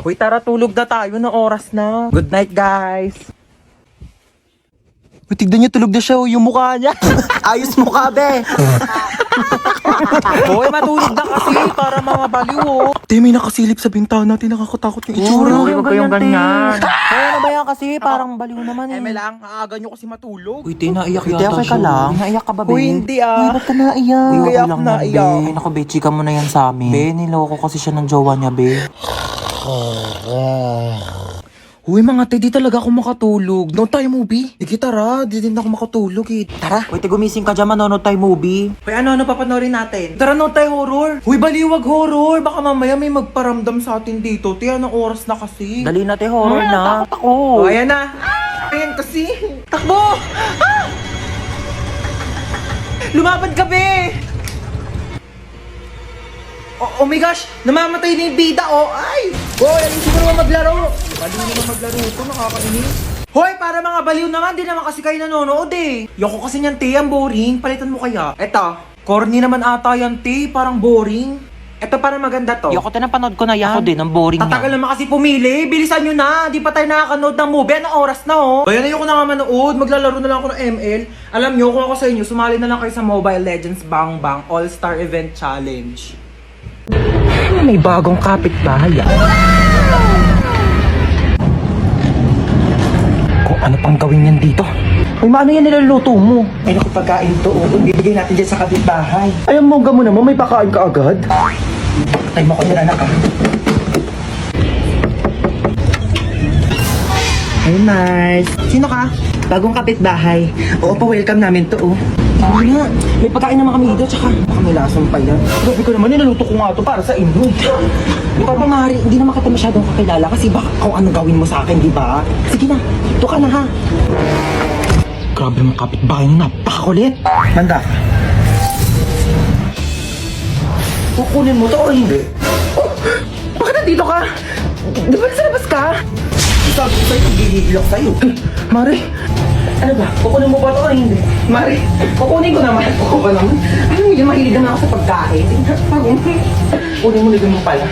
Uy, tara, tulog na tayo na oras na. Good night, guys. Uy, tignan niyo, tulog na siya, yung mukha niya. Ayos mukha, be. Uy, matulog na kasi para mga baliw, oh. Te, may nakasilip sa bintana natin, nakakatakot yung itsura. Uy, huwag kayong ganyan. Ay, ano ba yan kasi? Parang baliw naman eh. lang, aaga nyo kasi matulog. Uy, te, naiyak Uy, te, yata okay ka siya. lang? Naiyak ka ba, be? Uy, hindi ah. Uy, ba't ka naiyak? Uy, Okay kaya lang ako yan, naiyak. be. Ay, naku, be, chika mo na yan sa amin. Be, niloko kasi siya ng jowa niya, be. Uy, mga te, di talaga ako makatulog. No tayo movie. Sige, tara. Di din ako makatulog eh. Tara. Uy, te, gumising ka dyan, manonood tayo movie. Uy, ano papanorin natin? Tara, no tayo horror. Uy, baliwag horror. Baka mamaya may magparamdam sa atin dito. Te, anong oras na kasi? Dali na, te, horror na. Takot ako. Oh, ayan na. Ayan kasi. Takbo! Ah! Lumapad ka, be! Oh my gosh! Namamatay na yung bida, oh! Ay! Oh, ayusin mo naman maglaro! Baliw naman maglaro ito, nakakainis. Hoy, para mga baliw naman, di naman kasi kayo nanonood eh. Yoko kasi niyan, te, ang boring. Palitan mo kaya. Eto, corny naman ata yan, te. Parang boring. Eto, parang maganda to. Yoko, te, napanood ko na yan. Ako din, ang boring Tatagal niya. naman kasi pumili. Bilisan nyo na. Di pa tayo nakakanood ng movie. Anong oras na, oh? Bayan, ayoko na nga manood. Maglalaro na lang ako ng ML. Alam nyo, kung ako sa inyo, sumali na lang kayo sa Mobile Legends Bang Bang All-Star Event Challenge. May bagong kapitbahay. Kung ano pang gawin yan dito? Uy, maano yan niluluto mo? Ay, naku, pagkain to. Bibigay natin dyan sa kapitbahay. Ay, ang mongga mo naman. May pakain ka agad. Patay mo ko dyan, anak, ah. Hey, nice. Sino ka? Bagong kapitbahay. Oo, pa-welcome namin to, oh. Ano nga? May pagkain naman kami dito, tsaka baka may lasang pa yan. Grabe ko naman, nilaluto ko nga to para sa inyo. Ikaw ba, Mari, hindi naman kita masyadong kakilala kasi baka kung ano gawin mo sa akin, di ba? Sige na, ito ka na, ha? Grabe mga kapitbahay nyo, napakakulit. Manda ka. Kukunin mo to o hindi? Oh, bakit nandito ka? Di ba nasa labas ka? Sabi ko sa'yo, gigigil ako sa'yo. Mari, ano ba? Kukunin mo ba ito o hindi? Mari, kukunin ko naman. Ako ba naman? Ano yun, mahilig naman ako sa pagkain. Kunin mo mo pala.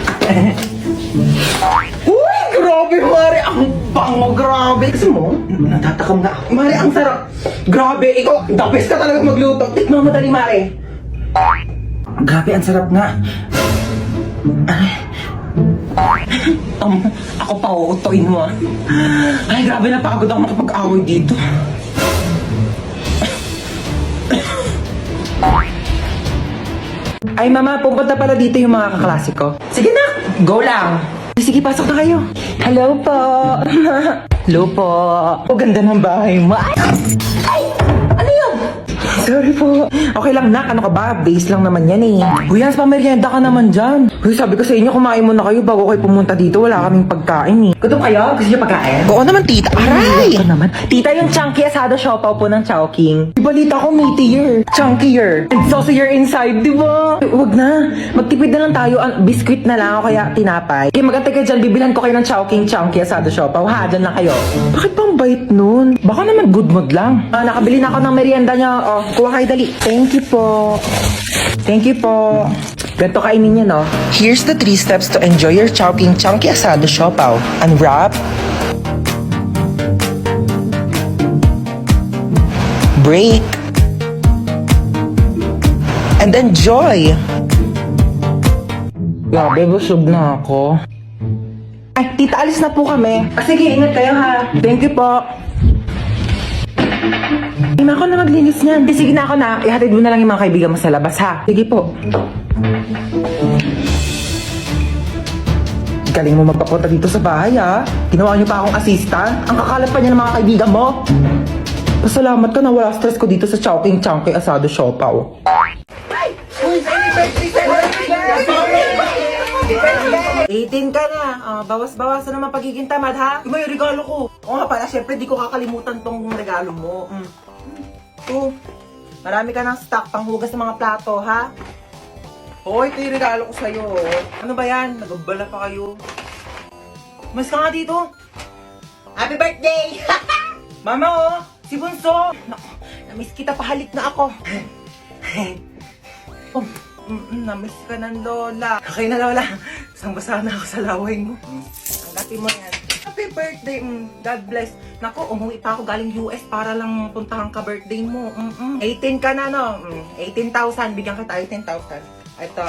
Uy, grabe, Mari. Ang bango, grabe. Gusto mo? Natatakam na ako. Mari, ang sarap. Grabe, ikaw, the best ka talaga magluto. Tikman mo dali, Mari. Grabe, ang sarap nga. Ako pa, uutuin mo ah. Ay, grabe, napagod ako makapag-away dito. Ay, mama, pupunta pala dito yung mga kaklase ko. Sige na, go lang. Sige, pasok na kayo. Hello po. Hello po. O, ganda ng bahay mo. Ay, ano yun? Sorry po. Okay lang, nak. Ano ka ba? Base lang naman yan eh. Uy, Hans, pamerienda ka naman dyan. Uy, sabi ko sa inyo, kumain muna kayo bago kayo pumunta dito. Wala kaming pagkain eh. Gutom kayo? Gusto niyo pagkain? Oo naman, tita. Aray! Ito naman. Tita, yung chunky asado siopaw po ng Chowking. Balita ko, meatier. Chunkier. And saucier inside, di ba? Huwag na. Magtipid na lang tayo. Biscuit na lang o kaya tinapay. Okay, magantay kayo dyan. Bibilhan ko kayo ng Chowking chunky asado siopaw. Ha, dyan lang kayo. Bakit pang bait nun? Baka naman good mood lang. Nakabili na ako ng merienda niya. Oh, kuha kayo dali. Thank you po. Thank you po. Ganito kainin niya, no? Here's the 3 steps to enjoy your Chowking chunky asado siopaw. Unwrap. Break. And enjoy. Grabe, busog na ako. Ay, tita, alis na po kami. Sige, ingat kayo ha. Thank you po. Ay, ako na maglinis niyan. Sige na ako na. Ihatid mo na lang yung mga kaibigan mo sa labas ha. Sige po. Galing mo magpapunta dito sa bahay ha. Ginawa niyo pa akong assistant. Ang kakalat pa niya ng mga kaibigan mo. Pasalamat ka na wala stress ko dito sa Chowking chunky asado siopaw. Ay! Uy, 18 ka na. Bawas-bawasan naman pagiging tamad, ha? May regalo ko. Oo nga pala, syempre di ko kakalimutan tong regalo mo. Marami ka ng stock panghugas ng mga plato, ha? Oo, ito yung regalo ko sa'yo. Ano ba yan? Nagabala pa kayo. Mas ka nga dito. Happy birthday! Mama, oh! Si Bunso! Naku, namiss kita, pahalik na ako. Oh, namiss ka ng lola. Okay na, lola. Basang-basa na ako sa laway mo. Dati mo yan. Happy birthday. God bless. Naku, umuwi pa ako galing US para lang puntahan ka birthday mo. 18 ka na, no? 18,000. Bigyan kita 18,000. Ito,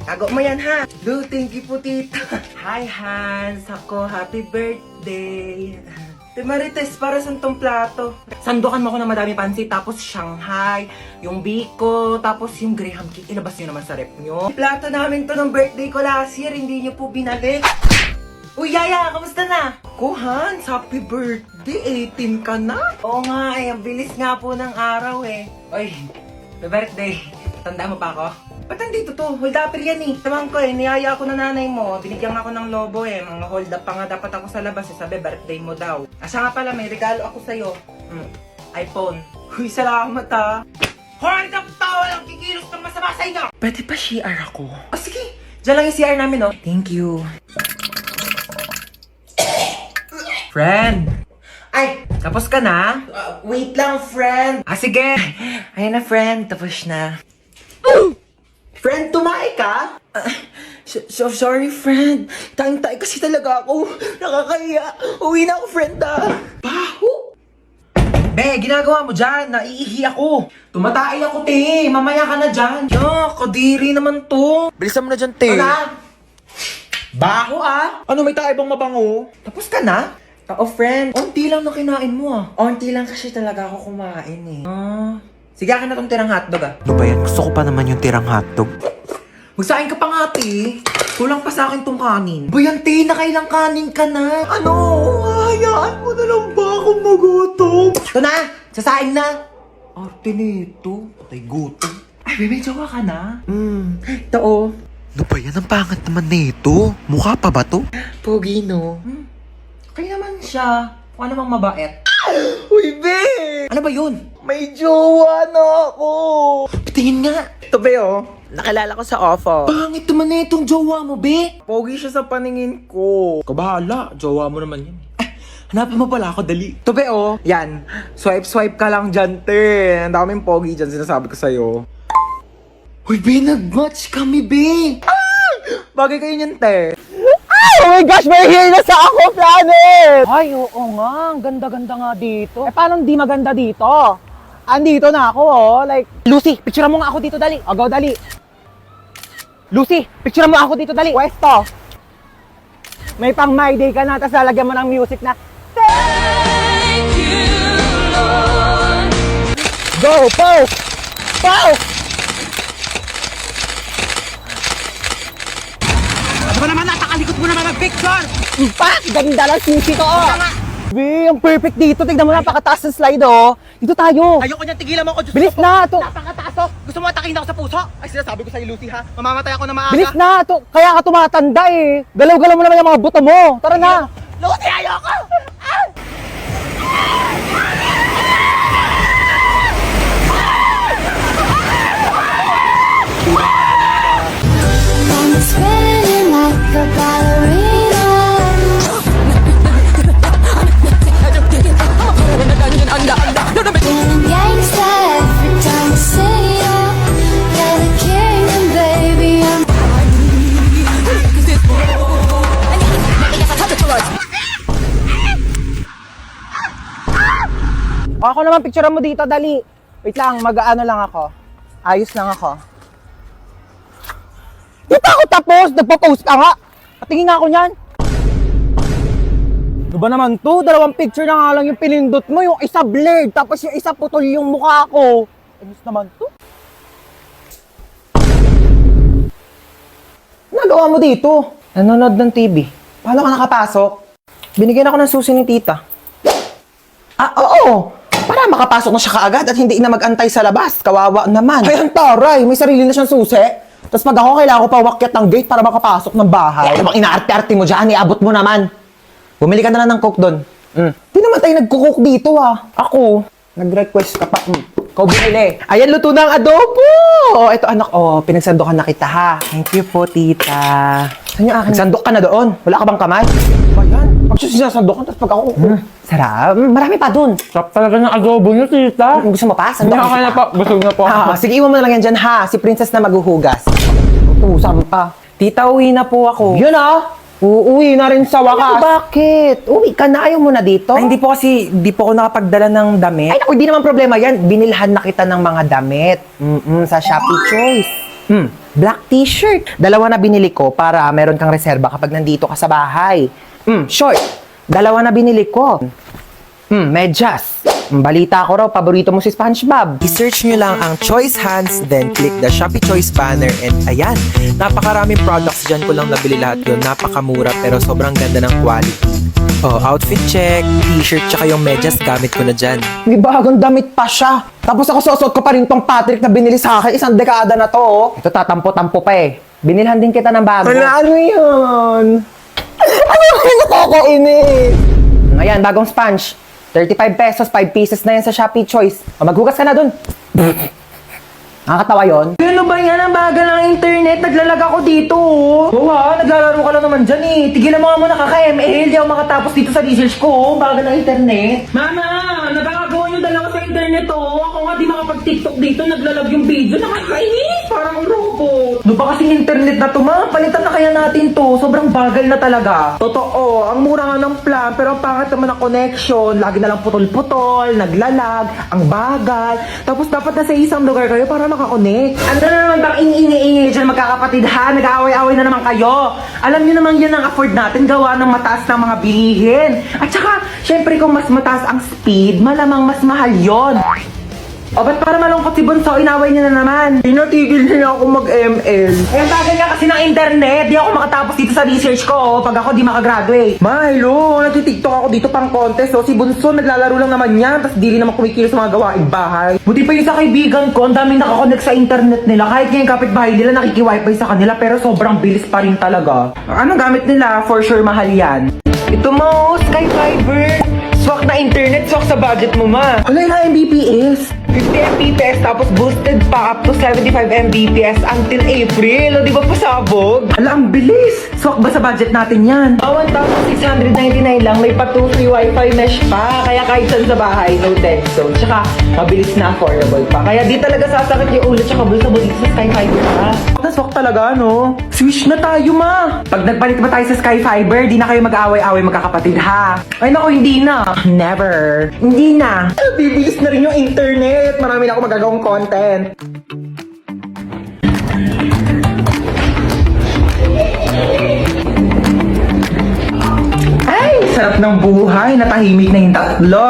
tago mo yan, ha? Do, thank you po, tita. Hi, Hans. Ako, happy birthday. Te Marites, para sa tong plato. Sandukan mo ko ng madami pansit, tapos Shanghai, yung biko, tapos yung Graham cake. Ilabas nyo naman sa rep nyo. Plato namin to ng birthday ko last year, hindi nyo po binalik. Uy, Yaya, kamusta na? Ko, Hans, happy birthday. 18 ka na. Oo nga, ang bilis nga po ng araw eh. Uy, happy birthday. Tanda mo pa ako? Ba't nandito to? Hold upper yan eh. Tamang ko eh, niyaya ako ng nanay mo. Binigyan ako ng lobo eh. Mga hold up pa nga dapat ako sa labas eh. Sabi, birthday mo daw. Asa nga pala, may regalo ako sa'yo. iPhone. Uy, salamat ha. Hold up tao lang kikilos ng masama sa inyo. Pwede pa CR ako? Sige. Diyan lang yung CR namin oh. Thank you. Friend. Ay, tapos ka na? Wait lang, friend. Sige. Ayan na, friend. Tapos na. Friend, tumae ka? Sorry, friend. Tayong-tay kasi talaga ako. Nakakahiya. Uwi na ako, friend, Baho! Be, ginagawa mo dyan. Naiihi ako. Tumatay ako, te. Mamaya ka na dyan. Kadiri naman to. Bilisan mo na dyan, te. Ano? Baho, Ano, may tayo bang mabango? Tapos ka na? Friend. Onti lang na kinain mo, Onti lang kasi talaga ako kumain, eh. Sige, akin na tong tirang hotdog, Ano ba yan? Gusto ko pa naman yung tirang hotdog. Magsain ka pa nga, te. Kulang pa sa akin tong kanin. Bayan, te, nakailang kanin ka na. Ano? Hayaan mo na lang ba akong magutom? Ito na! Sasain na! Arte nito. Patay gutom. Ay, may jowa ka na? Ito, Ano ba yan? Ang pangat naman nito. Mukha pa ba to? Pogi, no? Kaya naman siya. Mukha namang mabait. Uy, be! Ano ba yun? May jowa na ako! Tingin nga. Ito, be, Nakilala ko sa ofo. Pangit naman na itong jowa mo, be. Pogi siya sa paningin ko. Kabahala. Jowa mo naman yan. Hanapin mo pala ako, dali. Ito, be, Yan. Swipe ka lang dyan, te. Ang daming pogi dyan, sinasabi ko sa'yo. Uy, be, nag-match kami, be. Bagay kayo niyan, te. Oh my gosh, may here na sa ako, Planet! Ay, oo nga. Ang ganda-ganda nga dito. Paano di maganda dito? Andito na ako, Like, Lucy, picturean mo nga ako dito, dali. O, go, dali. Lucy, picturean mo ako dito, dali. Pwesto. May pang my day ka na, tapos lalagyan mo ng music na, Thank you, Lord. Go, pose! Pose! Ano ba naman, natakalikot mo naman mag-picture! Pak! Ganda lang sisi ko, Be, ang perfect dito. Tignan mo, napakataas ng slide, Dito tayo. Ayoko niyan, tigilan mo ako, Diyos Bilis ko. na, to. Napakataas, Gusto mo atakin ako sa puso? Ay, sinasabi ko sa'yo, Lucy, ha? Mamamatay ako na maaga. Bilis na, to. Kaya ka tumatanda, Galaw-galaw mo naman yung mga buto mo. Tara na. Lucy, ayoko! I'm spinning like a ballerina. Feeling gangsta every time I see ya. You're the king and baby I'm Ako naman, picturean mo dito, dali. Wait lang, mag-ano lang ako. Ayos lang ako. Di pa ako tapos, nagpo-post ka nga. Patingin nga ako niyan. Ano ba naman to? Dalawang picture na nga lang yung pinindot mo. Yung isa blurred, tapos yung isa putol yung mukha ko. Ayos naman to. Nagawa mo dito? Nanonood ng TV. Paano ka nakapasok? Binigyan ako ng susi ni tita. Oo. Para makapasok na siya kaagad at hindi na mag-antay sa labas. Kawawa naman. Ay, ang taray. May sarili na siyang susi. Tapos pag ako, kailangan ko pa umakyat ng gate para makapasok ng bahay. Ano bang inaarte-arte mo dyan? Iabot mo naman. Bumili ka na lang ng coke doon. Di naman tayo nagkukook dito, Ako, nag-request ka pa. Ikaw bumili. Ayan, luto na ang adobo. Ito, anak. Pinagsandokan na kita, ha. Thank you po, tita. Saan yung akin? Nagsandok ka na doon. Wala ka bang kamay? Ba yan? Pag siya sinasandokan, tapos pag ako... Sarap. Marami pa doon. Sarap talaga ng adobo niyo, tita. Gusto mo pa? Sandok Hindi, okay na po. Busog na po. Sige, iwan mo na lang yan dyan, ha. Si Princess na maghuhugas. Tutusan pa. Tita, uwi na po ako. Yun, Uuwi na rin sa wakas. Bakit? Uwi ka na, ayaw mo na dito? Ay, hindi po ako nakapagdala ng damit. Ay, naku, hindi naman problema yan. Binilhan na kita ng mga damit. Sa Shopee Choice. Black t-shirt. 2 na binili ko para meron kang reserba kapag nandito ka sa bahay. Short. 2 na binili ko. Medyas. Balita ko raw, paborito mo si SpongeBob. I-search nyo lang ang Choice Hands, then click the Shopee Choice banner, and ayan, napakaraming products dyan ko lang nabili lahat yun. Napakamura pero sobrang ganda ng quality. Oh, outfit check, t-shirt, tsaka yung medyas gamit ko na dyan. May bagong damit pa siya. Tapos ako susot ko pa rin tong Patrick na binili sa akin. 1 dekada na to. Oh. Ito tatampo-tampo pa eh. Binilhan din kita ng bago. Ano yun? Ano yung nakakainis? Ayan, bagong sponge. 35 pesos, 5 pieces na yan sa Shopee Choice. O, maghugas ka na dun. Nakakatawa yun. Ano ba yan? Ang bagal ng internet. Naglalag ako dito. Oo ha, naglalaro ka lang naman dyan eh. Tigilan mo nga muna kaka-ML. Di ako makatapos dito sa research ko. Bagal ng internet. Mama, nagkakagawa nyo dalawa sa internet oh. Ako nga di makapag-tiktok dito. Naglalag yung video. Nakakainis. Parang robot. Ano ba kasing internet na to ma? Palitan na kaya natin to. Sobrang bagal na talaga. Totoo, ang mura nga ng plan, pero ang pangit naman ang connection. Lagi na lang putol-putol, naglalag, ang bagal. Tapos dapat nasa isang lugar kayo para makakonect. Ano na naman bang ingay dyan magkakapatid ha? Nag-aaway-aaway na naman kayo. Alam niyo naman yan ang afford natin gawa ng mataas ng mga bilihin. At saka, syempre kung mas mataas ang speed, malamang mas mahal yon. O ba't para malungkot si Bunso, inaway niya na naman. Tinatigil niya ako mag-ML. Eh, ang tagal nga kasi ng internet. Di ako makatapos dito sa research ko pag ako di makagraduate. Ma, hello, nagtitiktok ako dito pang contest. So, si Bunso naglalaro lang naman yan, tapos di rin naman kumikilos sa mga gawaing bahay. Buti pa yung sa kaibigan ko, ang daming nakakonect sa internet nila. Kahit ngayon kapitbahay nila, nakiki-wifi sa kanila, pero sobrang bilis pa rin talaga. Anong gamit nila? For sure, mahal yan. Ito mo, Sky Fiber. Swak na internet, swak sa budget mo, ma. Wala yung Mbps. 50 Mbps, tapos boosted pa up to 75 Mbps until April. O, di ba pasabog? Ala, ang bilis. Swak ba sa budget natin yan? 1,699 lang, may pa 2 free wifi mesh pa. Kaya kahit saan sa bahay, no dead zone. Tsaka, mabilis na affordable pa. Kaya di talaga sasakit yung ulo tsaka bulsa mo dito sa Sky Fiber pa. Naswak talaga, no? Switch na tayo, ma! Pag nagpalit ba tayo sa Sky Fiber, di na kayo mag-away-away magkakapatid, ha? Ay, naku, hindi na. Never. Hindi na. Bibilis na rin yung internet. Marami na ako magagawang content. Ay, sarap ng buhay. Natahimik na yung tatlo.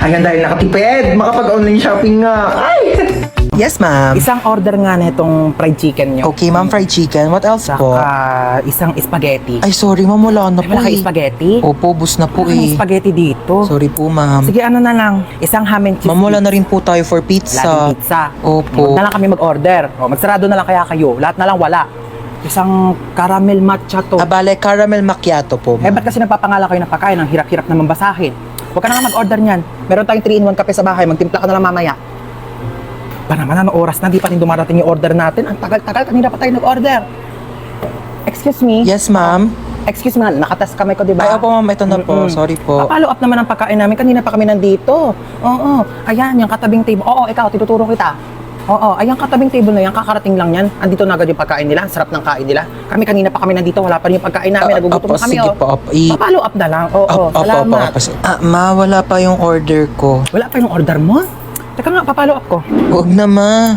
Ayan, dahil nakatipid. Makapag-online shopping nga. Ay! Yes, ma'am. Isang order nga na itong fried chicken nyo. Okay, ma'am, fried chicken. What else po? Saka isang spaghetti. Ay, sorry, ma'am, wala na po Wala eh. kang spaghetti? Opo, bus na po Anong eh. spaghetti dito? Sorry po, ma'am. Sige, ano na lang. Isang ham and cheese. Ma'am, wala na rin po tayo for pizza. Laging pizza. Opo. Huwag na lang kami mag-order. O, magsarado na lang kaya kayo. Lahat na lang wala. Isang caramel matcha to. Abale, caramel macchiato po, Eh, ma'am. ba't kasi nagpapangala kayo ng pagkain? Ang hirap-hirap naman basahin. Huwag ka na nga mag-order niyan. Meron tayong 3-in-1 kape sa bahay. Magtimpla ka na lang mamaya. Pa naman, anong oras na? Di pa rin dumarating yung order natin. Ang tagal-tagal. Kanina pa tayo nag-order. Excuse me? Yes, ma'am. Excuse me, nakatas kamay ko, di ba? Ay, opo, ma'am. Ito na po. Mm-mm. Sorry po. Follow up naman ang pagkain namin. Kanina pa kami nandito. Oo. Ayan, yung katabing table. Oo, ikaw, tinuturo kita. Oo, ayan katabing table na yan. Kakarating lang yan. Andito na agad yung pagkain nila. Ang sarap ng kain nila. Kami kanina pa kami nandito. Wala pa rin yung pagkain namin. Nagugutom Opo, na kami, sige oh. po, opo. Follow up na lang. Oo, salamat. Ma, wala pa yung order ko. Wala pa yung order mo? Teka nga, papalo up ko. Huwag na, ma.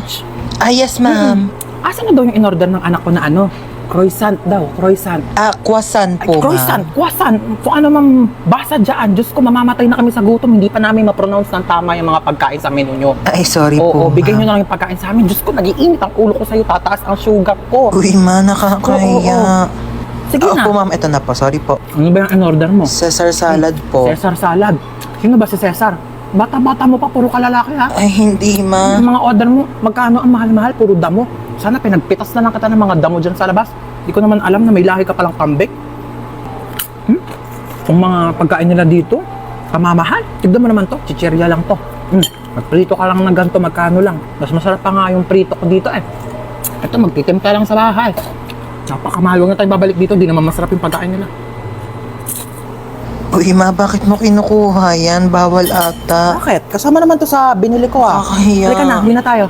Ah, yes, ma'am. Asan na daw yung in-order ng anak ko na ano? Croissant daw, croissant. Ah, kwasan Ay, po, croissant, ma'am. croissant. Kung ano mang basa dyan. Diyos ko, mamamatay na kami sa gutom. Hindi pa namin ma-pronounce ng tama yung mga pagkain sa menu nyo. Ay, sorry Oo, po, bigyan nyo ma'am. na lang yung pagkain sa amin. Diyos ko, nag-iinit ang ulo ko sa'yo. Tataas ang sugar ko. Uy, ma, nakakaya. Sige na. Opo, ma'am. Ito na po. Sorry po. Ano ba yung in-order mo? Caesar salad po. Cesar salad. Sino ba si Cesar? Bata-bata mo pa, puro kalalaki ha. Ay, hindi, ma. Yung mga order mo, magkano ang mahal-mahal, puro damo. Sana pinagpitas na lang kita ng mga damo dyan sa labas. Di ko naman alam na may lahi ka palang kambing. Kung mga pagkain nila dito, kamamahal. Tignan mo naman to, chichirya lang to. Magprito ka lang ng ganito, magkano lang. Mas masarap pa nga yung prito ko dito eh. Ito, magtitimpla lang sa bahay. Napakamahal, huwag na tayo babalik dito, di naman masarap yung pagkain nila. Uy, ma, bakit mo kinukuha yan? Bawal ata. Bakit? Kasama naman to sa binili ko ah. Kakahiya. Halika na, hindi na tayo.